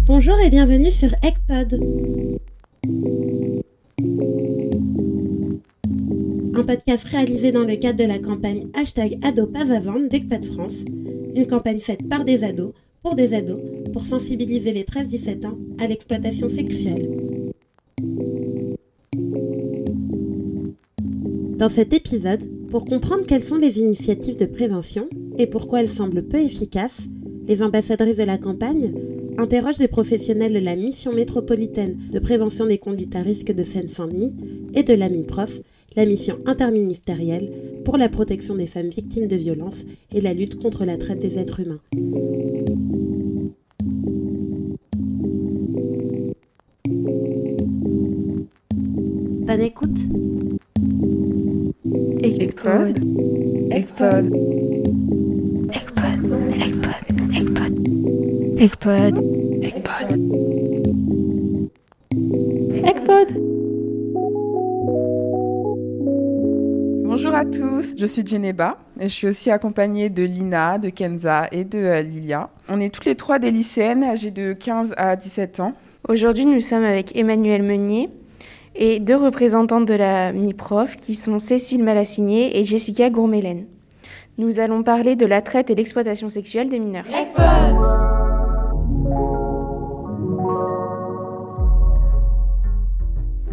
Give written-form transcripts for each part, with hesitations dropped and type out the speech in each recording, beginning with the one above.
Bonjour et bienvenue sur ECPod. Un podcast réalisé dans le cadre de la campagne #AdoPavAvendre d'ECPad France, une campagne faite par des ados, pour sensibiliser les 13-17 ans à l'exploitation sexuelle. Dans cet épisode, pour comprendre quelles sont les initiatives de prévention et pourquoi elles semblent peu efficaces, les ambassadrices de la campagne interrogent des professionnels de la mission métropolitaine de prévention des conduites à risque de Seine-Saint-Denis et de la MIPROF, la mission interministérielle pour la protection des femmes victimes de violences et la lutte contre la traite des êtres humains. Bonne écoute. ECPod. ECPod. ECPod. ECPod. ECPod. Bonjour à tous, je suis Djeneba et je suis aussi accompagnée de Lina, de Kenza et de Lilia. On est toutes les trois des lycéennes âgées de 15 à 17 ans. Aujourd'hui, nous sommes avec Emmanuelle Meunier et deux représentantes de la MIPROF qui sont Cécile Malassigné et Jessica Gourmélène. Nous allons parler de la traite et l'exploitation sexuelle des mineurs.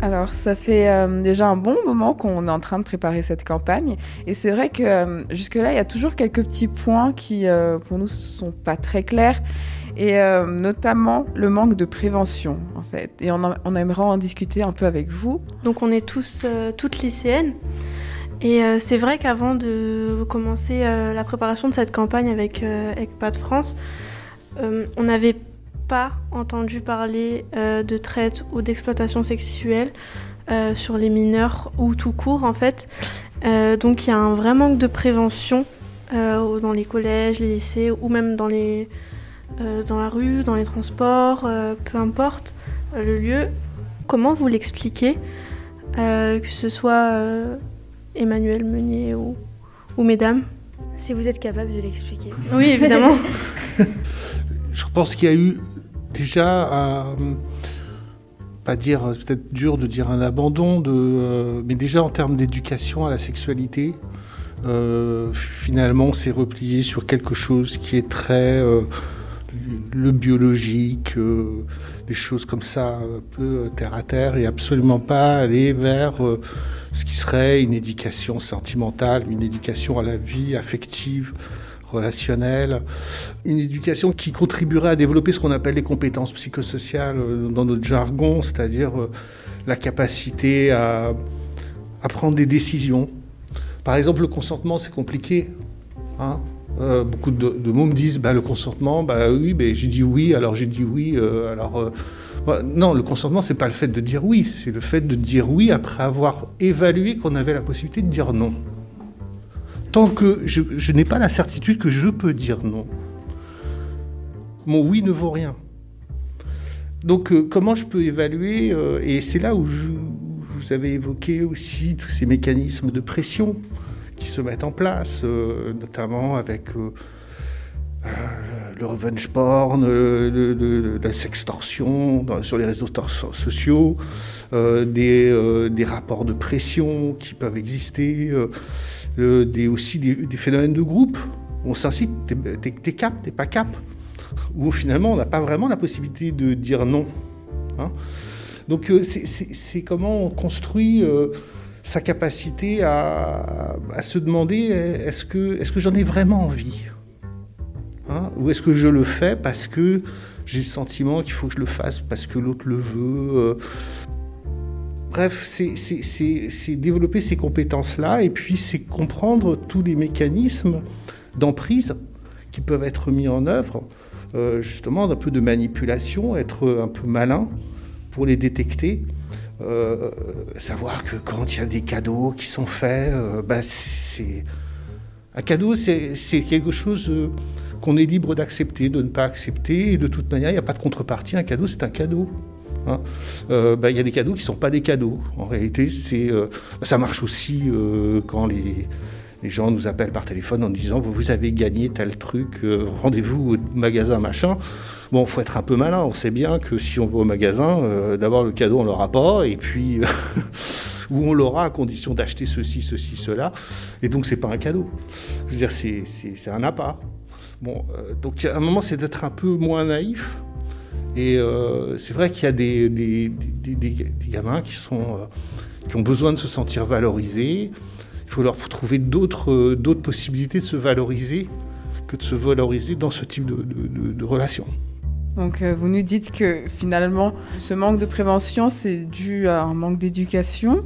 Alors, ça fait déjà un bon moment qu'on est en train de préparer cette campagne. Et c'est vrai que jusque-là, il y a toujours quelques petits points qui, pour nous, ne sont pas très clairs. Et notamment le manque de prévention, en fait. Et on aimerait en discuter un peu avec vous. Donc, on est toutes lycéennes. Et c'est vrai qu'avant de commencer la préparation de cette campagne avec ECPad France, on n'avait pas entendu parler de traite ou d'exploitation sexuelle sur les mineurs ou tout court en fait. Donc il y a un vrai manque de prévention dans les collèges, les lycées ou même dans la rue, dans les transports, peu importe le lieu. Comment vous l'expliquez, que ce soit Emmanuelle Meunier ou mesdames? Si vous êtes capable de l'expliquer. Oui, évidemment. Je pense qu'il y a eu déjà, pas dire, c'est peut-être dur de dire un abandon, mais déjà en termes d'éducation à la sexualité, finalement on s'est replié sur quelque chose qui est très le biologique, des choses comme ça, un peu terre à terre, et absolument pas aller vers ce qui serait une éducation sentimentale, une éducation à la vie affective, relationnelle, une éducation qui contribuerait à développer ce qu'on appelle les compétences psychosociales dans notre jargon, c'est-à-dire la capacité à prendre des décisions. Par exemple, le consentement, c'est compliqué. Beaucoup de mots me disent le consentement, oui, j'ai dit oui, alors j'ai dit oui, non, le consentement, c'est pas le fait de dire oui, c'est le fait de dire oui après avoir évalué qu'on avait la possibilité de dire non. Tant que je n'ai pas la certitude que je peux dire non, mon oui ne vaut rien. Donc comment je peux évaluer, et c'est là où vous avez évoqué aussi tous ces mécanismes de pression qui se mettent en place, notamment avec le revenge porn, la sextorsion sur les réseaux sociaux, des rapports de pression qui peuvent exister, aussi des phénomènes de groupe. On s'incite, t'es cap, t'es pas cap, où finalement on n'a pas vraiment la possibilité de dire non. Donc c'est comment on construit sa capacité à se demander est-ce que j'en ai vraiment envie, ou est-ce que je le fais parce que j'ai le sentiment qu'il faut que je le fasse parce que l'autre le veut. Bref, c'est développer ces compétences-là et puis c'est comprendre tous les mécanismes d'emprise qui peuvent être mis en œuvre, justement d'un peu de manipulation, être un peu malin pour les détecter. Savoir que quand il y a des cadeaux qui sont faits, c'est un cadeau, c'est quelque chose qu'on est libre d'accepter, de ne pas accepter, et de toute manière, il n'y a pas de contrepartie. Un cadeau, c'est un cadeau. Il y a des cadeaux qui ne sont pas des cadeaux. En réalité, ça marche aussi quand Les gens nous appellent par téléphone en disant « Vous avez gagné tel truc, rendez-vous au magasin machin ». Bon, il faut être un peu malin. On sait bien que si on va au magasin, d'abord le cadeau on l'aura pas, et puis ou on l'aura à condition d'acheter ceci, cela. Et donc c'est pas un cadeau. Je veux dire, c'est un appât. Bon, donc à un moment c'est d'être un peu moins naïf. Et c'est vrai qu'il y a des gamins qui ont besoin de se sentir valorisés. Il faut leur trouver d'autres possibilités de se valoriser que de se valoriser dans ce type de relation. Donc vous nous dites que finalement, ce manque de prévention, c'est dû à un manque d'éducation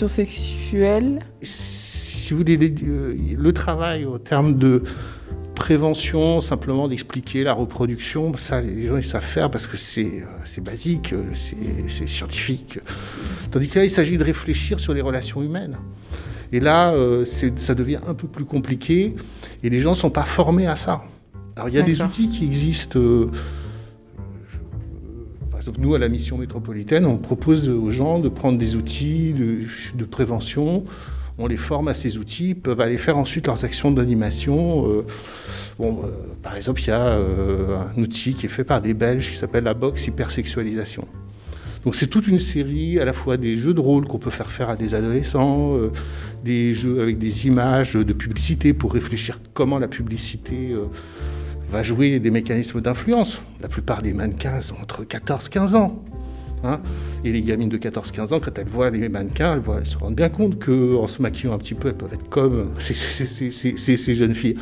sexuelle. Si vous voulez, le travail en termes de prévention, simplement d'expliquer la reproduction, ça les gens ils savent faire parce que c'est basique, c'est scientifique. Tandis que là, il s'agit de réfléchir sur les relations humaines. Et là, ça devient un peu plus compliqué et les gens ne sont pas formés à ça. Alors, il y a des outils qui existent. Par exemple, nous, à la mission métropolitaine, on propose aux gens de prendre des outils de prévention. On les forme à ces outils. Ils peuvent aller faire ensuite leurs actions d'animation. Par exemple, il y a un outil qui est fait par des Belges qui s'appelle la box hypersexualisation. Donc, c'est toute une série, à la fois des jeux de rôle qu'on peut faire à des adolescents, des jeux avec des images de publicité pour réfléchir comment la publicité va jouer des mécanismes d'influence. La plupart des mannequins sont entre 14 et 15 ans. Hein, et les gamines de 14-15 ans, quand elles voient les mannequins, elles se rendent bien compte qu'en se maquillant un petit peu, elles peuvent être comme ces jeunes filles.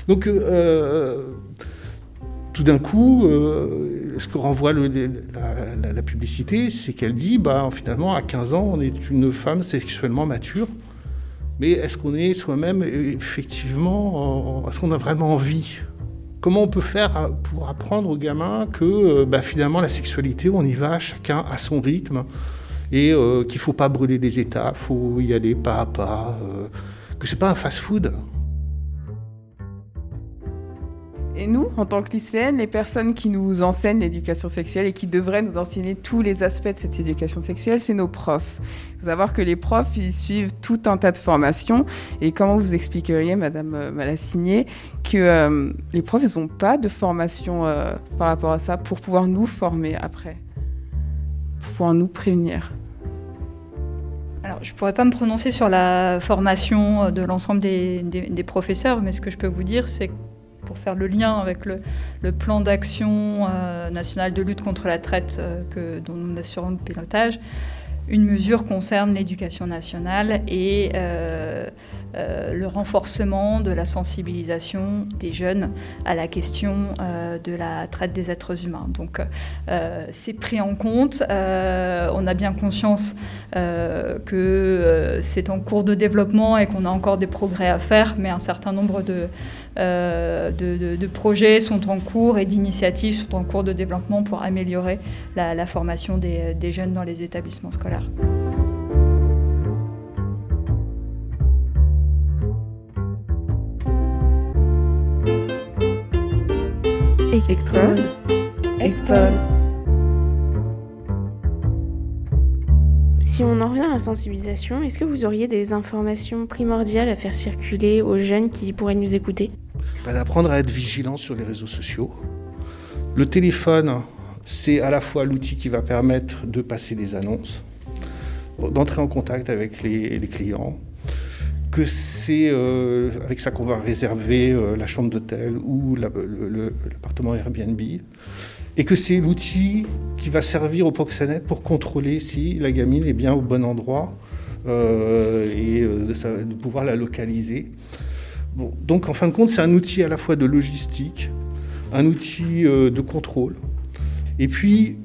Donc, tout d'un coup, ce que renvoie la publicité, c'est qu'elle dit, finalement, à 15 ans, on est une femme sexuellement mature. Mais est-ce qu'on est soi-même, effectivement, est-ce qu'on a vraiment envie ? Comment on peut faire pour apprendre aux gamins que finalement la sexualité, on y va chacun à son rythme et qu'il ne faut pas brûler les étapes, il faut y aller pas à pas, que ce n'est pas un fast-food. Et nous, en tant que lycéennes, les personnes qui nous enseignent l'éducation sexuelle et qui devraient nous enseigner tous les aspects de cette éducation sexuelle, c'est nos profs. Il faut savoir que les profs, ils suivent tout un tas de formations. Et comment vous expliqueriez, Madame Malasigné, que les profs, ils n'ont pas de formation par rapport à ça pour pouvoir nous former après, pour pouvoir nous prévenir? Alors, je ne pourrais pas me prononcer sur la formation de l'ensemble des professeurs, mais ce que je peux vous dire, c'est que pour faire le lien avec le plan d'action national de lutte contre la traite dont nous assurons le pilotage, une mesure concerne l'éducation nationale et le renforcement de la sensibilisation des jeunes à la question de la traite des êtres humains. Donc c'est pris en compte. On a bien conscience que c'est en cours de développement et qu'on a encore des progrès à faire, mais un certain nombre de projets sont en cours et d'initiatives sont en cours de développement pour améliorer la formation des jeunes dans les établissements scolaires. Si on en revient à la sensibilisation, est-ce que vous auriez des informations primordiales à faire circuler aux jeunes qui pourraient nous écouter ? D'apprendre à être vigilant sur les réseaux sociaux. Le téléphone, c'est à la fois l'outil qui va permettre de passer des annonces, d'entrer en contact avec les clients, que c'est avec ça qu'on va réserver la chambre d'hôtel ou l'appartement Airbnb, et que c'est l'outil qui va servir au proxénète pour contrôler si la gamine est bien au bon endroit et de pouvoir la localiser. Bon, donc en fin de compte, c'est un outil à la fois de logistique, un outil de contrôle, et puis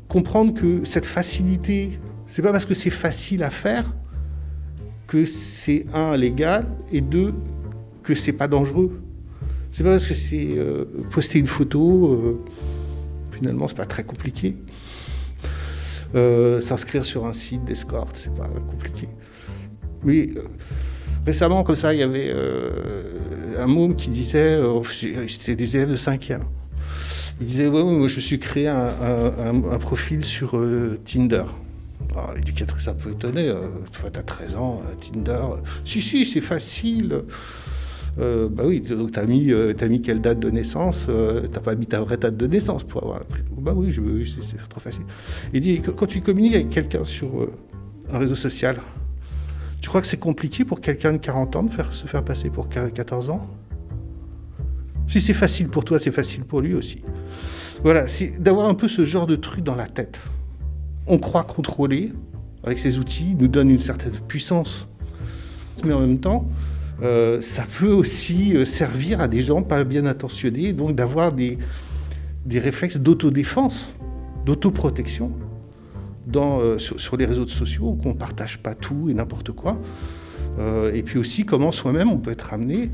comprendre que cette facilité, c'est pas parce que c'est facile à faire que c'est légal et que c'est pas dangereux. C'est pas parce que c'est poster une photo, finalement c'est pas très compliqué. S'inscrire sur un site d'escorte, c'est pas compliqué. Mais récemment, comme ça, il y avait un môme qui disait, c'était des élèves de 5e, il disait, ouais, moi je me suis créé un profil sur Tinder. Alors, l'éducatrice un peu étonnée, toi t'as 13 ans, Tinder, si c'est facile. Bah oui, donc t'as mis quelle date de naissance, t'as pas mis ta vraie date de naissance pour avoir appris. Bah oui, c'est trop facile. Il dit, quand tu communiques avec quelqu'un sur un réseau social, tu crois que c'est compliqué pour quelqu'un de 40 ans de se faire passer pour 14 ans? Si c'est facile pour toi, c'est facile pour lui aussi. Voilà, c'est d'avoir un peu ce genre de truc dans la tête. On croit contrôler, avec ces outils, nous donne une certaine puissance. Mais en même temps, ça peut aussi servir à des gens pas bien intentionnés, donc d'avoir des réflexes d'autodéfense, d'autoprotection sur les réseaux sociaux, qu'on ne partage pas tout et n'importe quoi. Et puis aussi comment soi-même on peut être amené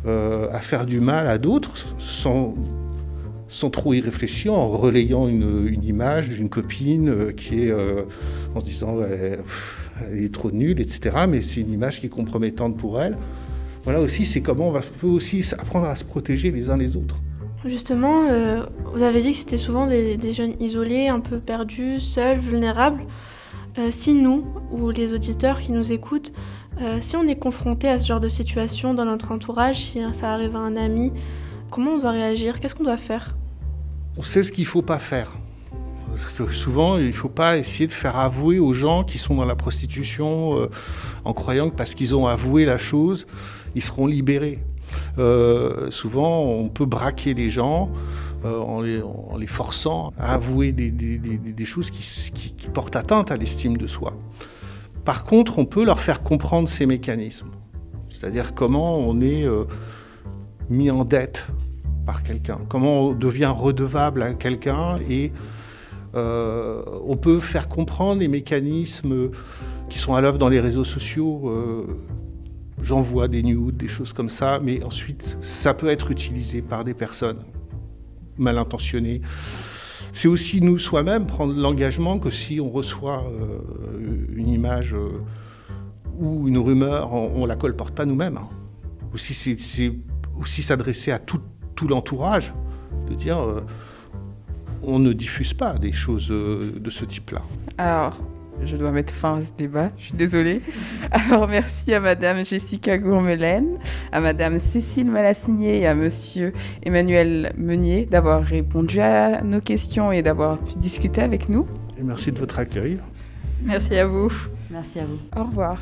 à faire du mal à d'autres sans trop y réfléchir, en relayant une image d'une copine qui est en se disant elle est trop nulle, etc. Mais c'est une image qui est compromettante pour elle. Voilà aussi, c'est comment on peut aussi apprendre à se protéger les uns les autres. Justement, vous avez dit que c'était souvent des jeunes isolés, un peu perdus, seuls, vulnérables. Si nous, ou les auditeurs qui nous écoutent, si on est confronté à ce genre de situation dans notre entourage, si ça arrive à un ami, comment on doit réagir? Qu'est-ce qu'on doit faire? On sait ce qu'il ne faut pas faire. Parce que souvent, il ne faut pas essayer de faire avouer aux gens qui sont dans la prostitution en croyant que parce qu'ils ont avoué la chose, ils seront libérés. Souvent, on peut braquer les gens en les forçant à avouer des choses qui portent atteinte à l'estime de soi. Par contre, on peut leur faire comprendre ces mécanismes. C'est-à-dire comment on est mis en dette par quelqu'un, comment on devient redevable à quelqu'un, et on peut faire comprendre les mécanismes qui sont à l'œuvre dans les réseaux sociaux. J'envoie des nudes, des choses comme ça, mais ensuite, ça peut être utilisé par des personnes mal intentionnées. C'est aussi nous, soi-même, prendre l'engagement que si on reçoit une image ou une rumeur, on ne la colporte pas nous-mêmes. Aussi, c'est aussi s'adresser à tout l'entourage, de dire on ne diffuse pas des choses de ce type-là. Alors, je dois mettre fin à ce débat, je suis désolée. Alors, merci à Madame Jessica Gourmelaine, à Madame Cécile Malassigné et à Monsieur Emmanuel Meunier d'avoir répondu à nos questions et d'avoir pu discuter avec nous. Et merci de votre accueil. Merci à vous. Merci à vous. Au revoir.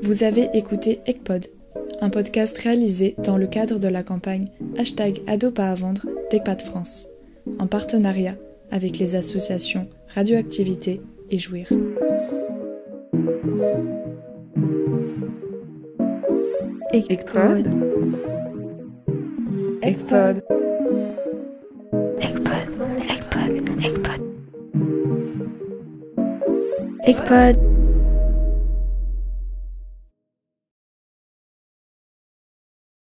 Vous avez écouté ECPOD, un podcast réalisé dans le cadre de la campagne #AdoPasAvendre d'ECPAD France, en partenariat avec les associations Radioactivité et Jouir. ECPOD. ECPOD. ECPOD. ECPOD. ECPOD. ECPOD.